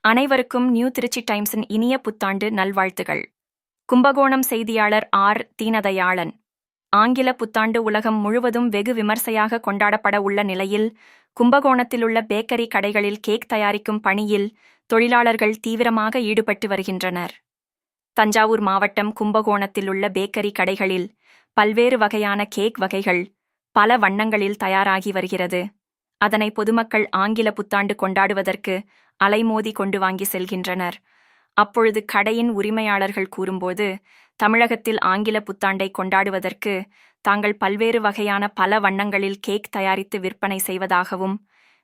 அனைவருக்கும் நியூ திருச்சி டைம்ஸின் இனிய புத்தாண்டு நல்வாழ்த்துகள். கும்பகோணம் செய்தியாளர் ஆர். தீனதயாளன். ஆங்கில புத்தாண்டு உலகம் முழுவதும் வெகு விமர்சையாக கொண்டாடப்பட உள்ள நிலையில், கும்பகோணத்திலுள்ள பேக்கரி கடைகளில் கேக் தயாரிக்கும் பணியில் தொழிலாளர்கள் தீவிரமாக ஈடுபட்டு வருகின்றனர். தஞ்சாவூர் மாவட்டம் கும்பகோணத்திலுள்ள பேக்கரி கடைகளில் பல்வேறு வகையான கேக் வகைகள் பல வண்ணங்களில் தயாராகி வருகிறது. அதனை பொதுமக்கள் ஆங்கில புத்தாண்டு கொண்டாடுவதற்கு அலைமோதி கொண்டு வாங்கி செல்கின்றனர். அப்பொழுது கடையின் உரிமையாளர்கள் கூறும்போது, தமிழகத்தில் ஆங்கில புத்தாண்டை கொண்டாடுவதற்கு தாங்கள் பல்வேறு வகையான பல வண்ணங்களில் கேக் தயாரித்து விற்பனை செய்வதாகவும்,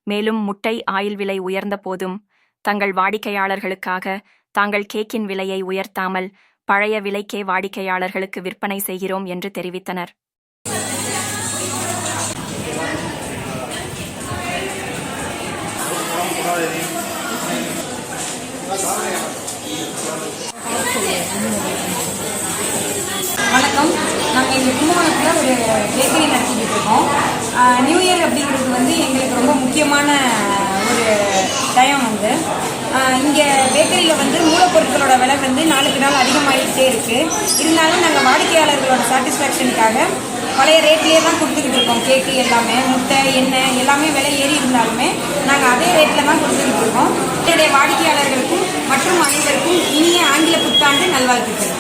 மேலும் முட்டை ஆயில் விலை உயர்ந்த போதும் தங்கள் வாடிக்கையாளர்களுக்காக தாங்கள் கேக்கின் விலையை உயர்த்தாமல் பழைய விலைக்கே வாடிக்கையாளர்களுக்கு விற்பனை செய்கிறோம் என்று தெரிவித்தனர். வணக்கம். நாங்கள் இங்கே கும்பகோணத்தில் ஒரு பேக்கரி நடத்திக்கிட்டு இருக்கோம். நியூ இயர் அப்படிங்கிறது வந்து எங்களுக்கு ரொம்ப முக்கியமான ஒரு டைம் வந்து இங்கே பேக்கரியில் வந்து மூலப்பொருட்களோட விலை வந்து நாளுக்கு நாள் அதிகமாகிட்டே இருக்குது. இருந்தாலும் நாங்கள் வாடிக்கையாளர்களோட சாட்டிஸ்ஃபேக்ஷனுக்காக பழைய ரேட்லேயே தான் கொடுத்துக்கிட்டு இருக்கோம். கேக்கு எல்லாமே, முட்டை, எண்ணெய் எல்லாமே விலை ஏறி இருந்தாலுமே நாங்கள் அதே ரேட்டில் தான் கொடுத்துக்கிட்டு இருக்கோம். என்னுடைய வாடிக்கையாளர்களுக்கும் மற்றும் அனைவருக்கும் இனிய ஆங்கில புத்தாண்டு நல்வாழ்த்துக்கள்.